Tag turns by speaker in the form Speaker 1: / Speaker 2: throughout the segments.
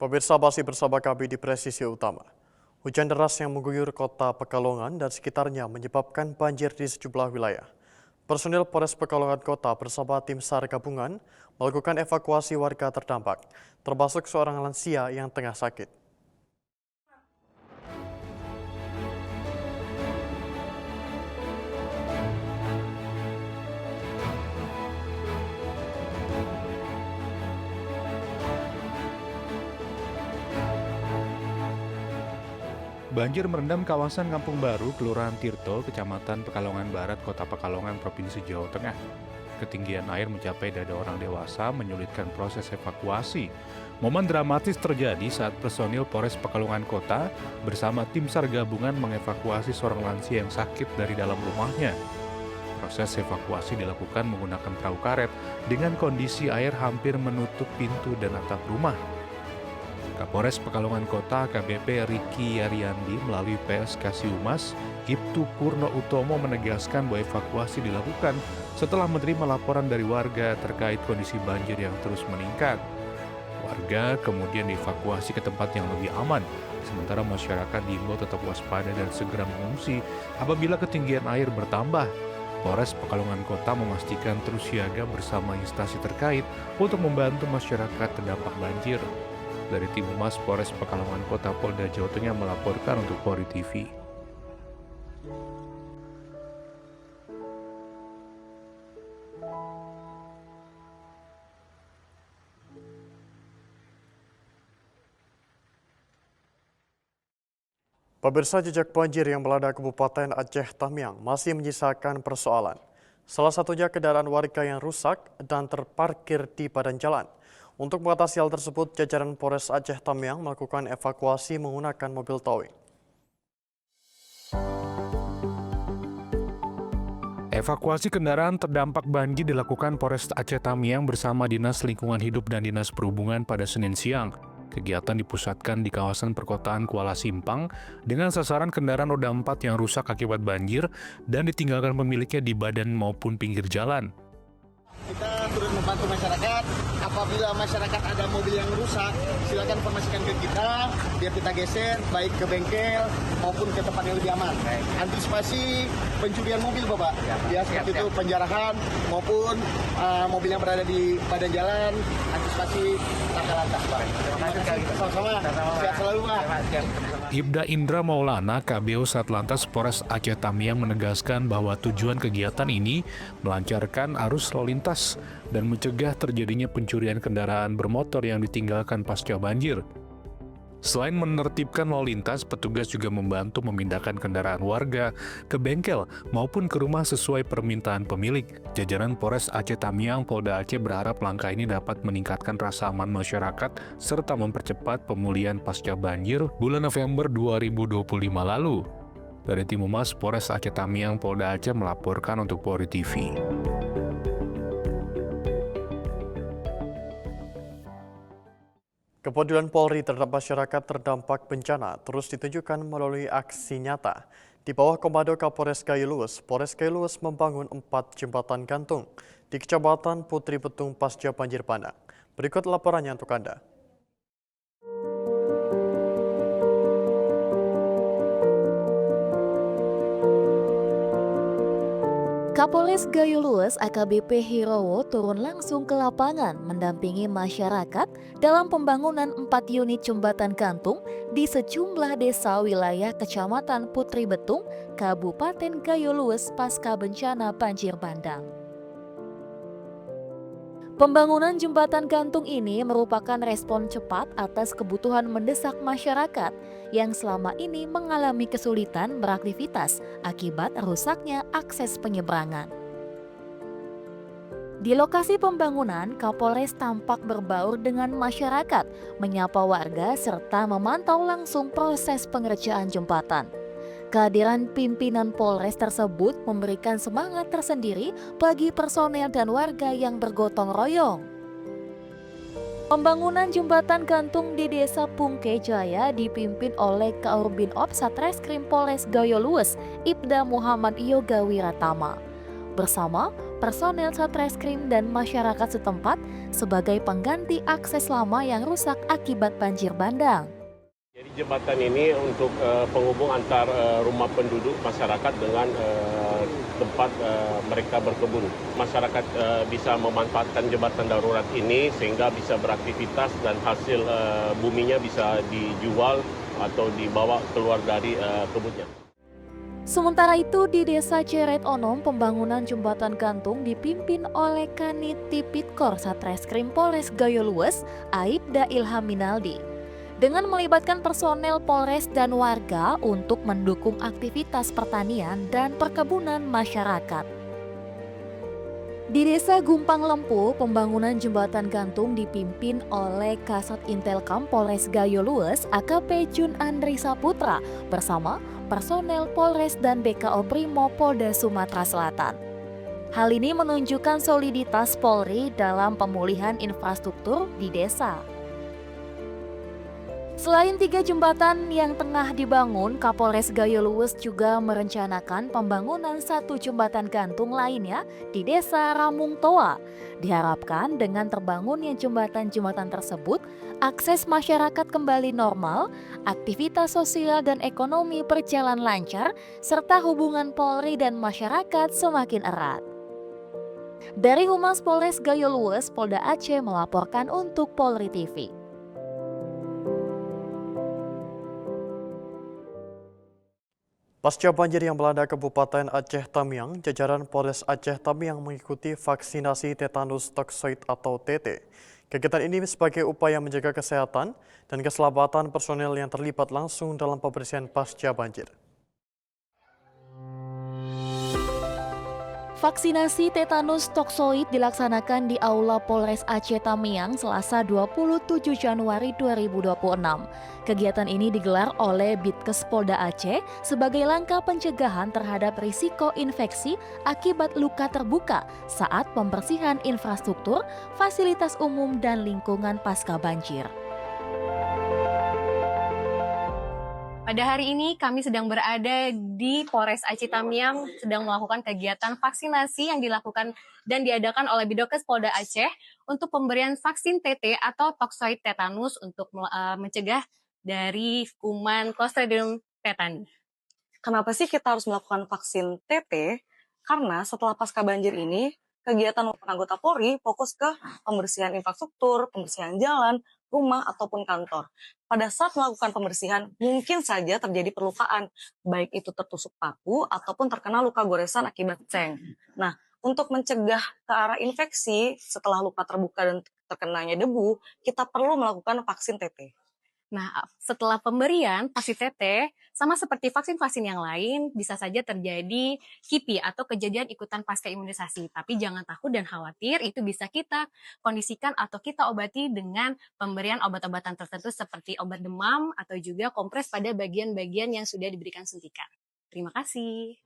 Speaker 1: Pemirsa masih bersama kami di Presisi Utama. Hujan deras yang mengguyur kota Pekalongan dan sekitarnya menyebabkan banjir di sejumlah wilayah. Personil Polres Pekalongan Kota bersama tim SAR gabungan melakukan evakuasi warga terdampak, termasuk seorang lansia yang tengah sakit.
Speaker 2: Banjir merendam kawasan Kampung Baru, Kelurahan Tirto, Kecamatan Pekalongan Barat, Kota Pekalongan, Provinsi Jawa Tengah. Ketinggian air mencapai dada orang dewasa menyulitkan proses evakuasi. Momen dramatis terjadi saat personil Polres Pekalongan Kota bersama tim SAR gabungan mengevakuasi seorang lansia yang sakit dari dalam rumahnya. Proses evakuasi dilakukan menggunakan perahu karet dengan kondisi air hampir menutup pintu dan atap rumah. Kapolres Pekalongan Kota AKBP Riki Yaryandi melalui PS Kasiumas, Ibtu Purno Utomo menegaskan bahwa evakuasi dilakukan setelah menerima laporan dari warga terkait kondisi banjir yang terus meningkat. Warga kemudian dievakuasi ke tempat yang lebih aman, sementara masyarakat diimbau tetap waspada dan segera mengungsi apabila ketinggian air bertambah. Polres Pekalongan Kota memastikan terus siaga bersama instansi terkait untuk membantu masyarakat terdampak banjir. Dari tim Humas Polres Pekalongan Kota Polda Jawa Tengah melaporkan untuk Polri TV.
Speaker 1: Pemirsa, jejak banjir yang melanda Kabupaten Aceh Tamiang masih menyisakan persoalan. Salah satunya kendaraan warga yang rusak dan terparkir di badan jalan. Untuk mengatasi hal tersebut, jajaran Polres Aceh Tamiang melakukan evakuasi menggunakan mobil towing.
Speaker 2: Evakuasi kendaraan terdampak banjir dilakukan Polres Aceh Tamiang bersama Dinas Lingkungan Hidup dan Dinas Perhubungan pada Senin siang. Kegiatan dipusatkan di kawasan perkotaan Kuala Simpang dengan sasaran kendaraan roda 4 yang rusak akibat banjir dan ditinggalkan pemiliknya di badan maupun pinggir jalan.
Speaker 3: Kita turut membantu masyarakat. Apabila masyarakat ada mobil yang rusak, silakan informasikan ke kita, biar kita geser baik ke bengkel maupun ke tempat yang lebih aman. Antisipasi pencurian mobil, Bapak. Ya, seperti itu penjarahan maupun mobil yang berada di badan jalan, antisipasi laka lantas, Pak. Terima kasih. Sama-sama. Sehat selalu, Pak.
Speaker 2: Ibda Indra Maulana, KBO Satlantas Polres Aceh Tamiang menegaskan bahwa tujuan kegiatan ini melancarkan arus lalu lintas dan mencegah terjadinya pencurian kendaraan bermotor yang ditinggalkan pasca banjir. Selain menertibkan lalu lintas, petugas juga membantu memindahkan kendaraan warga ke bengkel maupun ke rumah sesuai permintaan pemilik. Jajaran Polres Aceh Tamiang Polda Aceh berharap langkah ini dapat meningkatkan rasa aman masyarakat serta mempercepat pemulihan pasca banjir bulan November 2025 lalu. Dari tim Humas Polres Aceh Tamiang Polda Aceh melaporkan untuk Polri TV.
Speaker 1: Kepedulian Polri terhadap masyarakat terdampak bencana terus ditunjukkan melalui aksi nyata. Di bawah komando Kapolres Gayo Luwes, Polres Gayo Luwes membangun 4 jembatan gantung di Kecamatan Putri Betung pasca banjir bandang. Berikut laporannya untuk Anda.
Speaker 4: Kapolres Gayo Luwes AKBP Hirowo turun langsung ke lapangan mendampingi masyarakat dalam pembangunan 4 unit jembatan gantung di sejumlah desa wilayah Kecamatan Putri Betung, Kabupaten Gayo Luwes pasca bencana banjir bandang. Pembangunan jembatan gantung ini merupakan respon cepat atas kebutuhan mendesak masyarakat yang selama ini mengalami kesulitan beraktivitas akibat rusaknya akses penyeberangan. Di lokasi pembangunan, Kapolres tampak berbaur dengan masyarakat, menyapa warga serta memantau langsung proses pengerjaan jembatan. Kehadiran pimpinan Polres tersebut memberikan semangat tersendiri bagi personel dan warga yang bergotong royong. Pembangunan jembatan gantung di Desa Pungke Jaya dipimpin oleh Kaurbinob Satreskrim Polres Gayo Luwes, Ibda Muhammad Yoga Wiratama. Bersama personel Satreskrim dan masyarakat setempat sebagai pengganti akses lama yang rusak akibat banjir bandang.
Speaker 5: Jadi jembatan ini untuk penghubung antar rumah penduduk masyarakat dengan tempat mereka berkebun. Masyarakat bisa memanfaatkan jembatan darurat ini sehingga bisa beraktivitas dan hasil buminya bisa dijual atau dibawa keluar dari kebunnya.
Speaker 4: Sementara itu di Desa Ceret Onom, pembangunan jembatan gantung dipimpin oleh Kanit Tipitkor Satreskrim Polres Gayo Lues, Aibda Ilham Minaldi. Dengan melibatkan personel Polres dan warga untuk mendukung aktivitas pertanian dan perkebunan masyarakat. Di Desa Gumpang Lempu, pembangunan jembatan gantung dipimpin oleh Kasat Intelkam Polres Gayo Lues AKP Jun Andri Saputra bersama personel Polres dan BKO Brimo Polda Sumatera Selatan. Hal ini menunjukkan soliditas Polri dalam pemulihan infrastruktur di desa. Selain 3 jembatan yang tengah dibangun, Kapolres Gayo Lues juga merencanakan pembangunan 1 jembatan gantung lainnya di Desa Ramung Toa. Diharapkan dengan terbangunnya jembatan-jembatan tersebut, akses masyarakat kembali normal, aktivitas sosial dan ekonomi berjalan lancar, serta hubungan Polri dan masyarakat semakin erat. Dari Humas Polres Gayo Lues, Polda Aceh melaporkan untuk Polri TV.
Speaker 1: Pasca banjir yang melanda Kabupaten Aceh Tamiang, jajaran Polres Aceh Tamiang mengikuti vaksinasi tetanus toksoid atau TT. Kegiatan ini sebagai upaya menjaga kesehatan dan keselamatan personel yang terlibat langsung dalam pembersihan pasca banjir.
Speaker 4: Vaksinasi tetanus toksoid dilaksanakan di Aula Polres Aceh Tamiang Selasa 27 Januari 2026. Kegiatan ini digelar oleh Bitkes Polda Aceh sebagai langkah pencegahan terhadap risiko infeksi akibat luka terbuka saat pembersihan infrastruktur, fasilitas umum dan lingkungan pasca banjir.
Speaker 6: Pada hari ini kami sedang berada di Polres Aceh Tamiang sedang melakukan kegiatan vaksinasi yang dilakukan dan diadakan oleh Bidokes Polda Aceh untuk pemberian vaksin TT atau toksoid tetanus untuk mencegah dari kuman Clostridium tetani.
Speaker 7: Kenapa sih kita harus melakukan vaksin TT? Karena setelah pasca banjir ini, kegiatan anggota Polri fokus ke pembersihan infrastruktur, pembersihan jalan, rumah, ataupun kantor. Pada saat melakukan pembersihan, mungkin saja terjadi perlukaan, baik itu tertusuk paku ataupun terkena luka goresan akibat seng. Nah, untuk mencegah ke arah infeksi setelah luka terbuka dan terkenanya debu, kita perlu melakukan vaksin TT.
Speaker 6: Nah, setelah pemberian vaksin TT, sama seperti vaksin-vaksin yang lain, bisa saja terjadi KIPI atau kejadian ikutan pasca imunisasi. Tapi jangan takut dan khawatir, itu bisa kita kondisikan atau kita obati dengan pemberian obat-obatan tertentu seperti obat demam atau juga kompres pada bagian-bagian yang sudah diberikan suntikan. Terima kasih.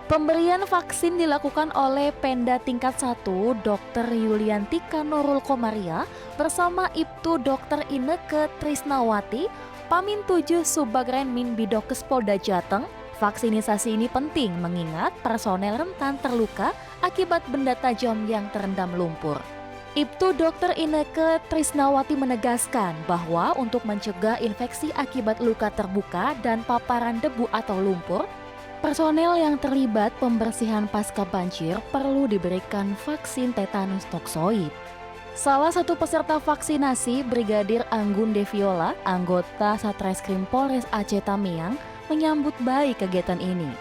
Speaker 4: Pemberian vaksin dilakukan oleh Pemda tingkat 1 Dr. Yuliantika Nurul Komaria bersama Ibtu Dr. Ineke Trisnawati, Pamin 7 Subagren Min Bidokes Polda Jateng. Vaksinisasi ini penting mengingat personel rentan terluka akibat benda tajam yang terendam lumpur. Ibtu Dr. Ineke Trisnawati menegaskan bahwa untuk mencegah infeksi akibat luka terbuka dan paparan debu atau lumpur, personel yang terlibat pembersihan pasca banjir perlu diberikan vaksin tetanus toksoid. Salah satu peserta vaksinasi, Brigadir Anggun Deviola, anggota Satreskrim Polres Aceh Tamiang, menyambut baik kegiatan ini.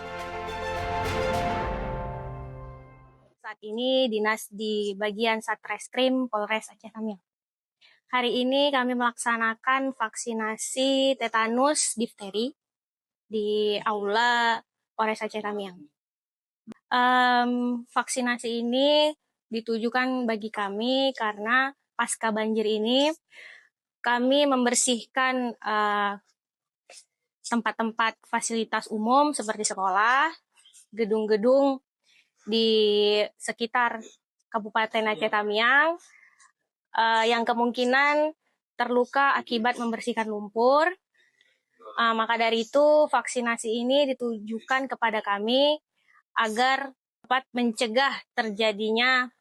Speaker 8: Saat ini dinas di bagian Satreskrim Polres Aceh Tamiang. Hari ini kami melaksanakan vaksinasi tetanus difteri di Aula Polres Aceh Tamiang. Vaksinasi ini ditujukan bagi kami karena pasca banjir ini kami membersihkan tempat-tempat fasilitas umum seperti sekolah, gedung-gedung di sekitar Kabupaten Aceh Tamiang yang kemungkinan terluka akibat membersihkan lumpur. Maka dari itu vaksinasi ini ditujukan kepada kami agar dapat mencegah terjadinya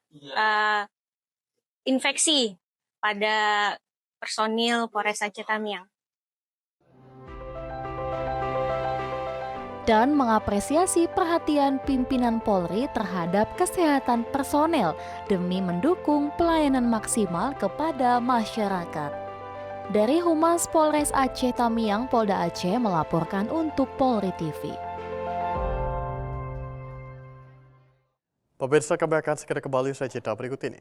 Speaker 8: infeksi pada personil Polres Aceh Tamiang.
Speaker 4: Dan mengapresiasi perhatian pimpinan Polri terhadap kesehatan personel demi mendukung pelayanan maksimal kepada masyarakat. Dari Humas Polres Aceh Tamiang, Polda Aceh melaporkan untuk Polri TV.
Speaker 1: Pemirsa, kami akan segera kembali usai jeda berikut ini.